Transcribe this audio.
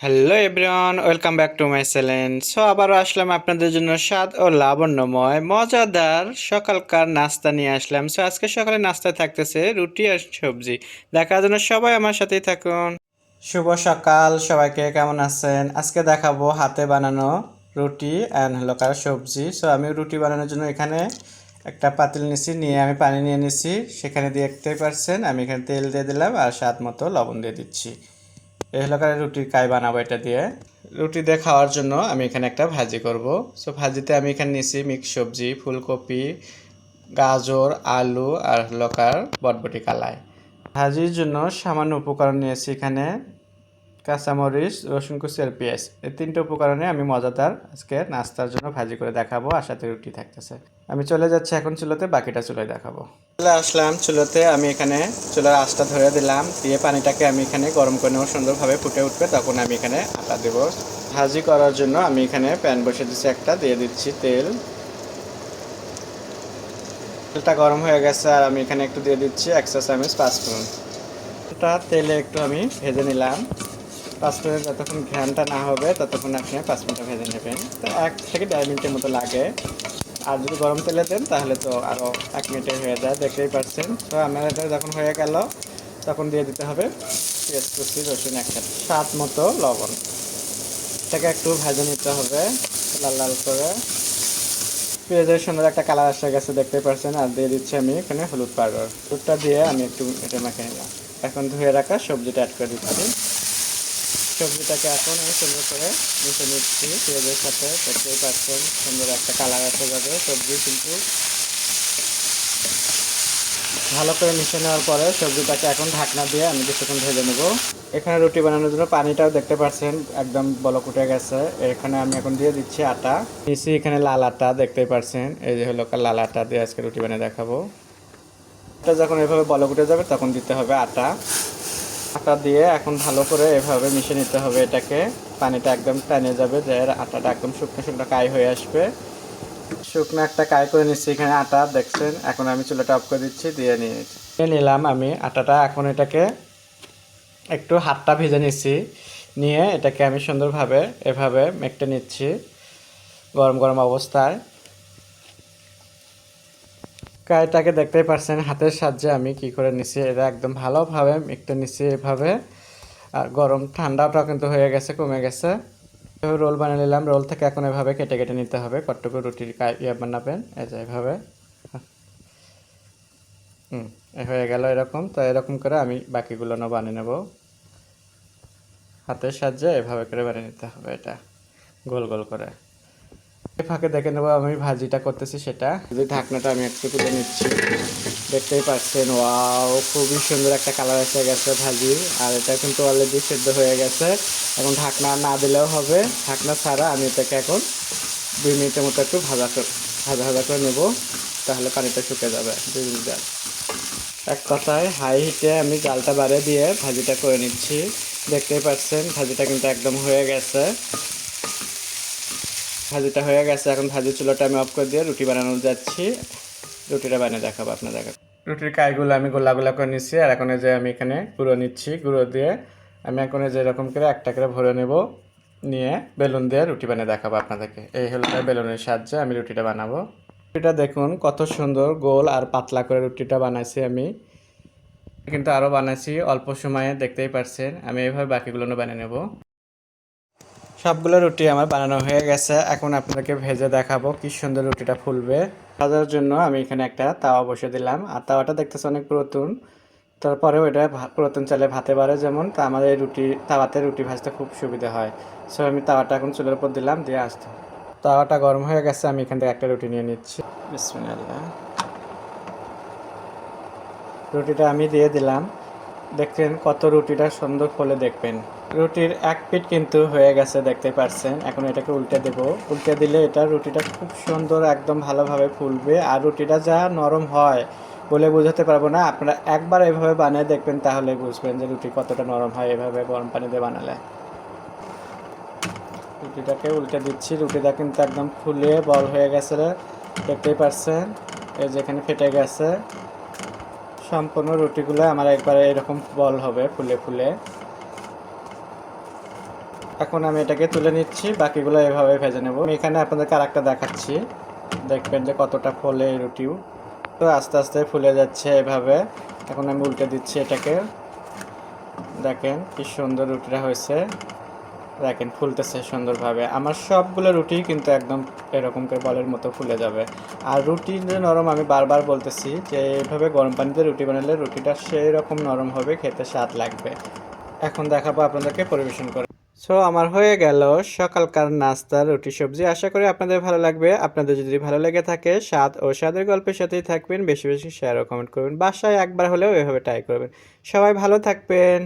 Hello everyone, welcome back to my channel. আবারও আসলাম আপনাদের জন্য স্বাদ ও লাবণ্যময় মজাদার সকালকার নাস্তা নিয়ে আসলাম। আজকে সকালে নাস্তায় থাকতেছে রুটি আর সবজি। দেখার জন্য সবাই আমার সাথেই থাকুন। শুভ সকাল সবাইকে, কেমন আছেন? আজকে দেখাবো হাতে বানানো রুটি অ্যান্ড হলোকার সবজি। আমি রুটি বানানোর জন্য এখানে একটা পাতিল নিছি, নিয়ে আমি পানি নিয়ে নিছি। সেখানে দেখতেই পারছেন আমি এখানে তেল দিয়ে দিলাম আর স্বাদ মতো লবণ দিয়ে দিচ্ছি। এই হলো করে রুটির কাই বানাবো এটা দিয়ে। রুটি দিয়ে খাওয়ার জন্য আমি এখানে একটা ভাজি করব। ভাজিতে আমি এখানে নিয়েছি মিক্স সবজি, ফুলকপি, গাজর, আলু আর লকার বটবটি কালাই। ভাজির জন্য সামান্য উপকরণ নিয়েছি এখানে কাঁচামরিচ, রসুন কুচি আর পেঁয়াজ। এই তিনটে উপকরণে আমি মজাদার আজকে নাস্তার জন্য ভাজি করে দেখাবো, আর সাথে রুটি থাকতেছে। আমি চলে যাচ্ছি এখন চুলোতে, বাকিটা চুলোয় দেখাবো। চলে আসলাম চুলোতে, আমি এখানে চুলার আঁচটা ধরে দিলাম, দিয়ে পানিটাকে আমি এখানে গরম করে নেবো, সুন্দরভাবে ফুটে উঠবে তখন আমি এখানে আটা দেব। ভাজি করার জন্য আমি এখানে প্যান বসে দিচ্ছি একটা, দিয়ে দিচ্ছি তেল। তেলটা গরম হয়ে গেছে আর আমি এখানে একটু দিয়ে দিচ্ছি 1 চা চামচ পাঁচফোড়ন। এটা তেলে একটু আমি ভেজে নিলাম। পাঁচফোড়নের যতক্ষণ ঘ্রাণটা না হবে ততক্ষণ আপনি পাঁচফোড়নটা ভেজে নেবেন। তো 1 থেকে 1.5 মিনিটের মতো লাগে। আর যদি গরম তেলে দেন তাহলে তো আরও 1 মিনিটে হয়ে যায়, দেখতেই পাচ্ছেন। আমার এটা যখন হয়ে গেল তখন দিয়ে দিতে হবে পেঁয়াজ কুচি, রসুন একসাথে, স্বাদ মতো লবণ। এটাকে একটু ভেজে নিতে হবে লাল লাল করে। পেঁয়াজের সুন্দর একটা কালার এসে গেছে, দেখতেই পাচ্ছেন। আর দিয়ে দিচ্ছি আমি এখানে হলুদ পাউডার। হলুদটা দিয়ে আমি একটু এটা মাখিয়ে নিলাম। এখন ধুয়ে রাখা সবজিটা অ্যাড করে দিচ্ছি। সবজিটাকে এখন আমি সুন্দর করে মিশে নিচ্ছি পেঁয়াজের সাথে, দেখতেই পাচ্ছেন সুন্দর একটা কালার এসে যাবে। সবজি কিন্তু ভালো করে মিশে নেওয়ার পরে সবজিটাকে এখন ঢাকনা দিয়ে আমি কিছুক্ষণ ভেজে নেব। এখানে রুটি বানানোর জন্য পানিটাও দেখতে পাচ্ছেন একদম বলক উঠে গেছে। এখানে আমি এখন দিয়ে দিচ্ছি আটা নিচ্ছি, এখানে লাল আটা দেখতেই পাচ্ছেন। এই যে হলো লাল আটা দিয়ে আজকে রুটি বানিয়ে দেখাবো। এটা যখন এভাবে বলক উঠে যাবে তখন দিতে হবে আটা। আটা দিয়ে এখন ভালো করে এভাবে মিশিয়ে নিতে হবে এটাকে। পানিটা একদম টেনে যাবে, যে আটাটা একদম শুকনো শুকনো কাই হয়ে আসবে। শুকনো একটা কাই করে নিচ্ছি এখানে আটা, দেখছেন। এখন আমি চুলাটা অফ করে দিচ্ছি, দিয়ে নিলাম আমি আটাটা। এখন এটাকে একটু হাতটা ভেজে নিচ্ছি, নিয়ে এটাকে আমি সুন্দরভাবে এভাবে মেখে নিচ্ছি গরম গরম অবস্থায়। কাইটাকে দেখতেই পাচ্ছেন হাতের সাহায্যে আমি কি করে নিচ্ছি, এটা একদম ভালোভাবে মেখে নিচ্ছি এভাবে। আর গরম ঠান্ডাটাও কিন্তু হয়ে গেছে, কমে গেছে। রোল বানিয়ে নিলাম। রোল থেকে এখন এভাবে কেটে কেটে নিতে হবে, কতটুকু রুটির বানাবেন এই যে এভাবে। হয়ে গেল এরকম। তো এরকম করে আমি বাকিগুলো বানিয়ে নেব হাতের সাহায্যে, এভাবে করে বানিয়ে নিতে হবে এটা গোল গোল করে। এই ফাঁকে দেখে নেবো আমি ভাজিটা করতেছি সেটা। যে ঢাকনাটা আমি একটু তুলে নিচ্ছি, দেখতেই পাচ্ছেন। ওয়াও, খুবই সুন্দর একটা কালার এসে গেছে ভাজি। আর এটা কিন্তু অলরেডি সেদ্ধ হয়ে গেছে। এখন ঢাকনা না দিলেও হবে, ঢাকনা ছাড়া আমি এটাকে এখন 2 মিনিটের মতো একটু ভাজা ভাজা করে নেব, তাহলে পানিটা শুকে যাবে 2 মিনিট। এক কথায় হাই হিটে আমি জালটা বাড়িয়ে দিয়ে ভাজিটা করে নিচ্ছি। দেখতেই পাচ্ছেন ভাজিটা কিন্তু একদম হয়ে গেছে। ভাজিটা হয়ে গেছে, এখন ভাজি চুলাটা আমি অফ করে দিয়ে রুটি বানানো যাচ্ছি। রুটিটা বানিয়ে দেখাবো আপনাদের। রুটির কাইগুলো আমি গোলা গোলা করে নিচ্ছি। আর এখন যে আমি এখানে গুঁড়ো নিচ্ছি, গুঁড়ো দিয়ে আমি এখন যে এরকম করে একটা করে ভরে নেব, নিয়ে বেলুন দিয়ে রুটি বানিয়ে দেখাবো আপনাদেরকে। এই হলো বেলুনের সাহায্যে আমি রুটিটা বানাবো। রুটিটা দেখুন কত সুন্দর গোল আর পাতলা করে রুটিটা বানাইছি আমি। কিন্তু আরও বানাইছি অল্প সময়ে, দেখতেই পাচ্ছেন। আমি এইভাবে বাকিগুলো বানিয়ে নেব। সবগুলো রুটি আমার বানানো হয়ে গেছে। এখন আপনাদেরকে ভেজে দেখাবো কি সুন্দর রুটিটা ফুলবে। ভাজার জন্য আমি এখানে একটা তাওয়া বসে দিলাম। আর তাওয়াটা দেখতেছে অনেক পুরাতন, তারপরেও এটা পুরাতন চালে ভাতে পারে যেমন, তা আমাদের এই তাওয়াতে রুটি ভাজতে খুব সুবিধা হয়। আমি তাওয়াটা এখন চুলের উপর দিলাম, দিয়ে আসতে। তাওয়াটা গরম হয়ে গেছে, আমি এখান থেকে একটা রুটি নিয়ে নিচ্ছি। বিসমিল্লাহ। রুটিটা আমি দিয়ে দিলাম। দেখছেন কত রুটিটা সুন্দর ফলে, দেখবেন রুটির এক পিঠ কিন্তু হয়ে গেছে, দেখতে পাচ্ছেন। এখন এটাকে উল্টে দেব, উল্টে দিলে এটা রুটিটা খুব সুন্দর একদম ভালোভাবে ফুলবে। আর রুটিটা যা নরম হয় বলে বোঝাতে পারবো না, আপনারা একবার এভাবে বানিয়ে দেখবেন তাহলে বুঝবেন যে রুটি কতটা নরম হয় এভাবে গরম পানি দিয়ে বানালে। রুটিটাকে উল্টে দিচ্ছি, রুটিটা কিন্তু একদম ফুলে বল হয়ে গেছে, দেখতেই পাচ্ছেন। এই যেখানে ফেটে গেছে সম্পূর্ণ রুটিগুলো আমার একবারে এরকম বল হবে ফুলে ফুলে। এখন আমি এটাকে তুলে নিচ্ছি, বাকিগুলো এভাবে ভেজে নেব। আমি এখানে আপনাদেরকে আরেকটা দেখাচ্ছি, দেখবেন যে কতটা ফোলে এই রুটিও। তো আস্তে আস্তে ফুলে যাচ্ছে এভাবে। এখন আমি উল্টে দিচ্ছি এটাকে, দেখেন কি সুন্দর রুটিটা হয়েছে। দেখেন ফুলতেছে সুন্দরভাবে। আমার সবগুলো রুটি কিন্তু একদম এরকম করে বলের মতো ফুলে যাবে। আর রুটি যে নরম, আমি বারবার বলতেছি যে এইভাবে গরম পানিতে রুটি বানালে রুটিটা সেই রকম নরম হবে, খেতে স্বাদ লাগবে। এখন দেখাবো আপনাদেরকে পরিবেশন করে। সো আমার হয়ে গেল সকালকার নাস্তা রুটি সবজি। আশা করি আপনাদের ভালো লাগবে। আপনাদের যদি ভালো লেগে থাকে, স্বাদ ও স্বাদের গল্পের সাথেই থাকবেন, বেশি বেশি শেয়ার ও কমেন্ট করবেন, বাসায় একবার হলেও এভাবে ট্রাই করবেন। সবাই ভালো থাকবেন।